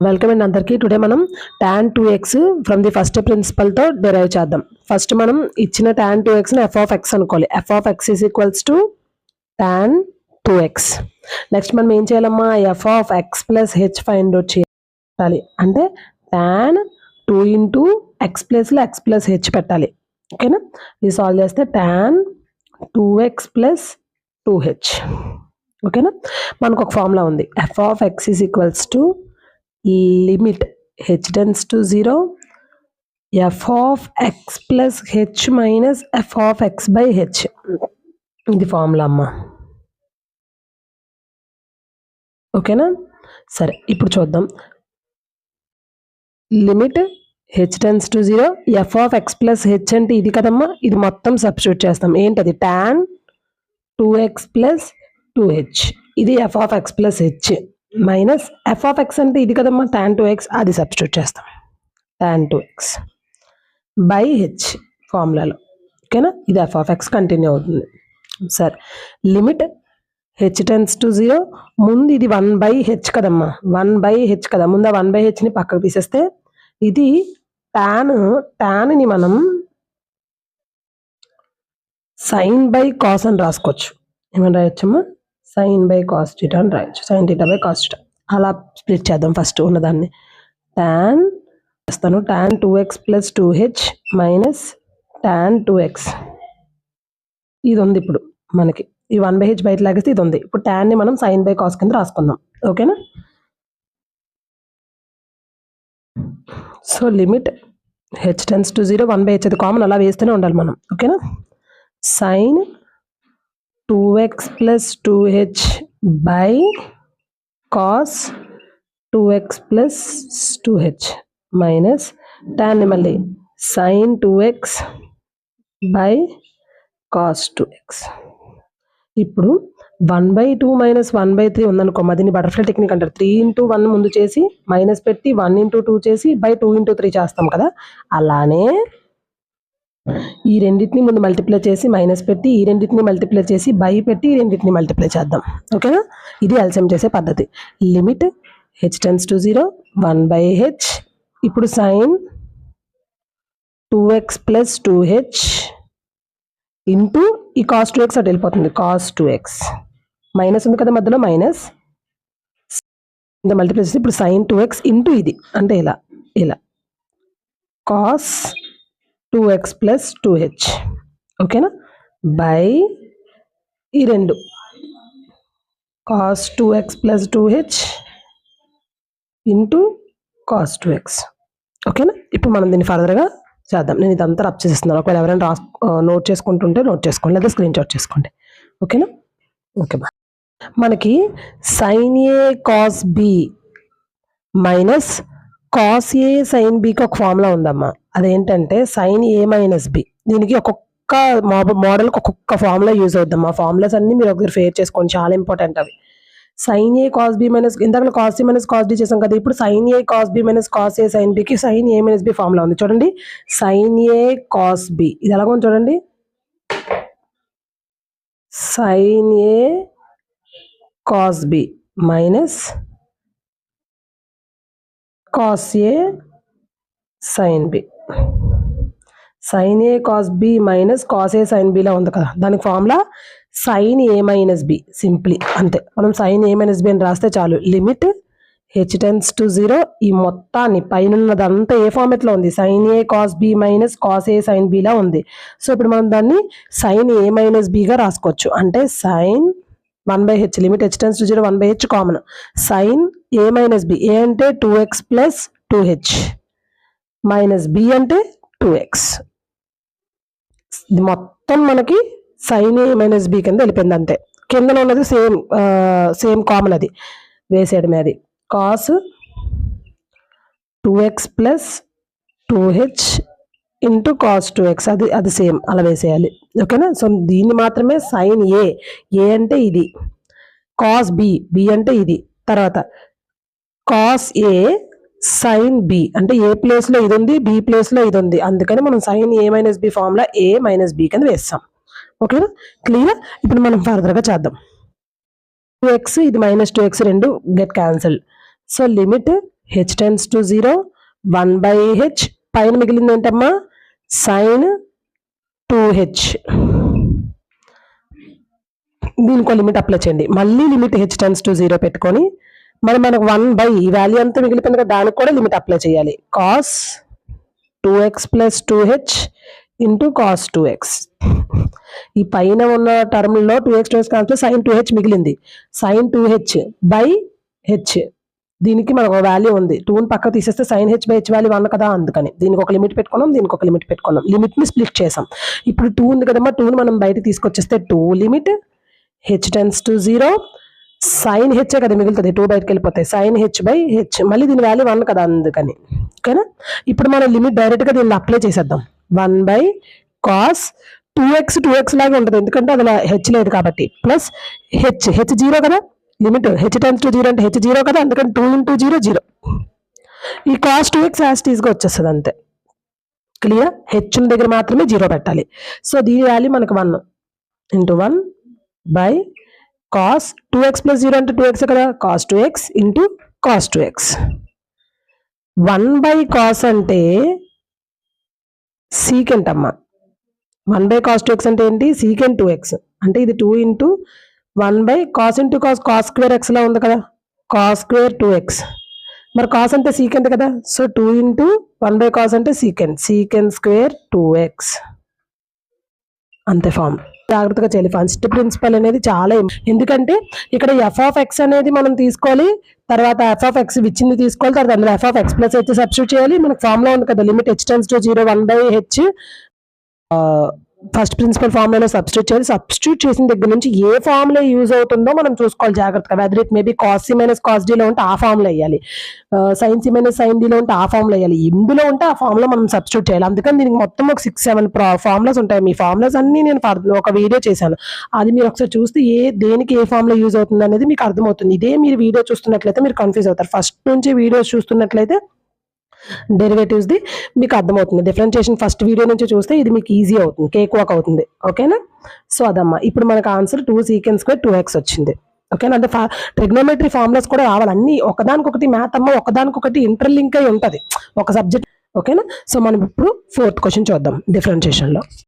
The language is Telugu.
వెల్కమ్ అండి అందరికీ. టుడే మనం tan 2x from the first principle తో డెరైవ్ చేద్దాం. ఫస్ట్ మనం ఇచ్చిన tan 2x ని f of x అనుకోవాలి. f of x is equals to tan 2x. Next మనం ఏం చేయాలమ్మా, f of x plus h find out చేయాలి. అంటే tan 2 into x ప్లస్ లో x plus h పెట్టాలి. ఓకేనా, ఇది సాల్వ్ చేస్తే tan 2x plus 2h. ఓకేనా, మనకు ఒక ఫార్ములా ఉంది. f of x is equals to limit h tends to 0 f of x plus h minus f of x by h. ఇది ఫార్ములా అమ్మా. ఓకేనా, సరే ఇప్పుడు చూద్దాం. Limit h tends to 0 f of x plus h అంటే ఇది కదమ్మా, ఇది మొత్తం సబ్స్టిట్యూట్ చేస్తాం. ఏంటది, tan 2x plus 2h. ఇది f of x plus h minus f of x అంటే ఇది కదమ్మా tan 2x, అది సబ్స్టిట్యూట్ చేస్తాం. tan 2x by h ఫార్ములాలో. ఓకేనా, ఇది f of x కంటిన్యూ అవుతుంది. సరే, లిమిట్ h టెన్స్ టు 0, ముందు ఇది 1/h కదమ్మా, 1/h కదా, ముందు 1/h ని పక్కకు తీసేస్తే ఇది tan ని మనం sin బై కాస్ అని రాసుకోవచ్చు. ఏమని రాయొచ్చమ్మా, sin బై కాస్ థీటా అని రాయొచ్చు. sin theta by cos theta అలా స్ప్లిట్ చేద్దాం. ఫస్ట్ ఉన్నదాన్ని tan చేస్తాను, tan 2x plus 2h minus tan 2x. ఇది ఉంది ఇప్పుడు మనకి, ఈ 1/h బయట లాగేస్తే ఇది ఉంది. ఇప్పుడు tan ని మనం sin బై కాస్ కింద రాసుకుందాం. ఓకేనా, so limit h tends to 0 1/h అది కామన్, అలా వేస్తూనే ఉండాలి మనం. ఓకేనా, sin 2x plus 2h by cos 2x plus 2h minus tan ని మళ్ళీ sin 2x by cos 2x. ఇప్పుడు 1/2 మైనస్ 1/3 ఉందనుకో, దీన్ని బటర్ఫ్లై టెక్నిక్ అంటారు. 3 into 1 ముందు చేసి మైనస్ పెట్టి 1 into 2 చేసి బై 2 into 3 చేస్తాం కదా, అలానే ఈ రెండింటిని ముందు మల్టిప్లై చేసి మైనస్ పెట్టి, ఈ రెండింటిని మల్టిప్లై చేసి బై పెట్టి, ఈ రెండింటిని మల్టిప్లై చేద్దాం. ఓకేనా, ఇది ఎల్సిఎం చేసే పద్ధతి. Limit h tends to 0 1/h. ఇప్పుడు sin 2x plus 2h into ఈ cos 2x అటు వెళ్ళిపోతుంది, cos 2x మైనస్ ఉంది కదా మధ్యలో, మైనస్ మల్టిప్లై చేసి ఇప్పుడు sin 2x ఇంటూ ఇది అంటే ఇలా cos 2x plus 2h. ఓకేనా, బై ఈ రెండు cos 2x plus 2h into cos 2x. ఓకేనా, ఇప్పుడు మనం దీన్ని ఫర్దర్గా చేద్దాం. నేను ఇదంతా రబ్ చేసేస్తున్నాను. ఒకవేళ ఎవరైనా నోట్ చేసుకుంటుంటే నోట్ చేసుకోండి, లేదా స్క్రీన్ షాట్ చేసుకోండి. ఓకేనా, ఓకే బా. మనకి sin a cos b minus cos a sin bకి ఒక ఫార్ములా ఉందమ్మా. అదేంటంటే sin a మైనస్ b. దీనికి ఒక్కొక్క మోడల్కి ఒక్కొక్క ఫార్ములా యూజ్ అవుద్దాం. ఆ ఫార్ములాస్ అన్ని మీరు ఒకసారి ఫేర్ చేసుకోండి, చాలా ఇంపార్టెంట్ అవి. sin a cos b minus, ఇందాక cos c minus cos d చేసాం కదా, ఇప్పుడు sin a cos b minus cos a sin b కి sin a minus b formula ఉంది. చూడండి, sin a cos b ఇది ఎలాగో ఉంది చూడండి, sin a cos b minus cos a sin b. sin a cos b minus cos a sin b లా ఉంది కదా, దానికి formula sin a minus b. Simply అంతే, మనం sin a మైనస్ b అని రాస్తే చాలు. లిమిట్ h టెన్స్ టు 0, ఈ మొత్తాన్ని పైన ఉన్నదంతా ఏ ఫార్మెట్లో ఉంది, sin a cos b minus cos a sin b లా ఉంది. సో ఇప్పుడు మనం దాన్ని sin a మైనస్ bగా రాసుకోవచ్చు. అంటే sin 1/h, limit h tends to 0 1/h common, sin a minus b. a అంటే 2x plus 2h minus b అంటే 2x. ఇది మొత్తం మనకి sin a మైనస్ b కింద వెళ్ళిపోయింది అంతే. కిందలో ఉన్నది సేమ్ కామన్, అది వేసేయడమే. అది cos 2x plus 2h into cos 2x, అది సేమ్ అలా వేసేయాలి. ఓకేనా, సో దీన్ని మాత్రమే sin a అంటే ఇది, cos b అంటే ఇది, తర్వాత cos a sin b అంటే ఏ ప్లేస్లో ఇది ఉంది, b ప్లేస్లో ఇది ఉంది, అందుకని మనం sin a minus b formula a minus b కింద వేస్తాం. ఓకేనా, క్లియర్. ఇప్పుడు మనం ఫర్దర్గా చేద్దాం. 2x ఇది మైనస్ 2x రెండు get cancel. So limit h tends to 0 1/h పైన మిగిలింది ఏంటమ్మా సైన్ 2h. దీనికి లిమిట్ అప్లై చేయండి. మళ్ళీ లిమిట్ హెచ్ టెన్స్ టు 0 పెట్టుకొని మరి మనకు 1 ఈ వాల్యూ అంతా మిగిలిపోయింది కదా దానికి కూడా లిమిట్ అప్లై చేయాలి. Cos 2x plus 2h into cos 2x. ఈ పైన ఉన్న టర్మ్లో 2x కాన్స్టెంట్ సైన్ 2h మిగిలింది. సైన్ 2h బై హెచ్ దీనికి మనకు ఒక వాల్యూ ఉంది. 2ని పక్క తీసేస్తే sin h by h value 1 కదా, అందుకని దీనికి ఒక లిమిట్ పెట్టుకున్నాం, దీనికి ఒక లిమిట్ పెట్టుకున్నాం. లిమిట్ని స్ప్లిట్ చేసాం. ఇప్పుడు 2 ఉంది కదమ్మా 2ని మనం బయట తీసుకొచ్చేస్తే 2 limit h tends to 0 sin h కదా మిగులుతుంది, 2 బయటకు వెళ్ళిపోతాయి, సైన్ హెచ్ బై హెచ్ మళ్ళీ దీని వాల్యూ 1 కదా అందుకని. ఓకేనా, ఇప్పుడు మనం లిమిట్ డైరెక్ట్గా దీన్ని అప్లై చేసేద్దాం. 1 కాస్ 2x లాగే ఉంటుంది ఎందుకంటే అది హెచ్ లేదు కాబట్టి, ప్లస్ హెచ్ 0 కదా, లిమిట్ హెచ్ టెన్స్ టు 0 అంటే హెచ్ 0 కదా, అందుకని 2 × 0 0. ఈ కాస్ 2x యాస్టీస్గా వచ్చేస్తుంది అంతే. క్లియర్, హెచ్ దగ్గర మాత్రమే 0 పెట్టాలి. సో దీని వాల్యూ మనకు 1 × 1 కాస్ 2x ప్లస్ 0 అంటే 2x కదా, cos 2x into cos 2x. 1 cos అంటే సీకెంట్ అమ్మ. 1 కాస్ 2x అంటే ఏంటి, సీకెంట్ 2x అంటే ఇది 2 into 1 cos into cos, cos square ఎక్స్లా ఉంది కదా, కాస్ స్క్వేర్ 2x. మరి కాస్ అంటే సీకెంట్ కదా, సో 2 ఇంటూ 1 కాస్ అంటే సీకెంట్ స్క్వేర్ 2x. అంతే ఫామ్. జాగ్రత్తగా చేయాలి. ఫస్ట్ ప్రిన్సిపల్ అనేది చాలా ఎందుకంటే ఇక్కడ f(x) అనేది మనం తీసుకోవాలి, తర్వాత f(x) ఇచ్చింది తీసుకోవాలి, తర్వాత అందులో f(x + h) సబ్స్టిట్యూట్ చేయాలి. మనకు ఫార్ములా ఉంది కదా, limit h tends to 0 1/h first principle ఫార్ములాలో సబ్స్టిట్యూట్ చేయాలి. సబ్స్టిట్యూట్ చేసిన దగ్గర నుంచి ఏ ఫార్ములా యూజ్ అవుతుందో మనం చూసుకోవాలి జాగ్రత్తగా. Whether it maybe cos C minus cos డీలో ఉంటే ఆ ఫార్ములా వేయాలి, సైన్ సి మైనస్ సైన్ డీలో ఉంటే ఆ ఫార్ములా వేయాలి, ఇందులో ఉంటే ఆ ఫార్ములా మనం సబ్స్టిట్యూట్ చేయాలి. అందుకని దీనికి మొత్తం ఒక 6-7 ఫార్ములాస్ ఉంటాయి. మీ ఫార్ములాస్ అన్ని నేను ఒక వీడియో చేశాను, అది మీరు ఒకసారి చూస్తే దేనికి ఏ ఫార్ములా యూజ్ అవుతుంది అనేది మీకు అర్థమవుతుంది. ఇదే మీరు వీడియో చూస్తున్నట్లయితే మీరు కన్ఫ్యూజ్ అవుతారు. ఫస్ట్ నుంచి వీడియోస్ చూస్తున్నట్లయితే డెరివేటివ్స్ది మీకు అర్థమవుతుంది. డిఫరెన్షియేషన్ ఫస్ట్ వీడియో నుంచి చూస్తే ఇది మీకు ఈజీ అవుతుంది, కేక్ వాక్ అవుతుంది. ఓకేనా, సో అదమ్మా ఇప్పుడు మనకు ఆన్సర్ 2 సీకెంట్ స్క్వేర్ 2x వచ్చింది. ఓకేనా, అంటే ట్రిగ్నోమెట్రీ ఫార్ములాస్ కూడా రావాలి అన్ని, ఒకదానికొకటి మ్యాథ్ అమ్మ ఒకదానికొకటి ఇంటర్లింక్ అయి ఉంటుంది ఒక సబ్జెక్ట్. ఓకేనా, సో మనం ఇప్పుడు 4th క్వశ్చన్ చూద్దాం డిఫరెన్షియేషన్లో.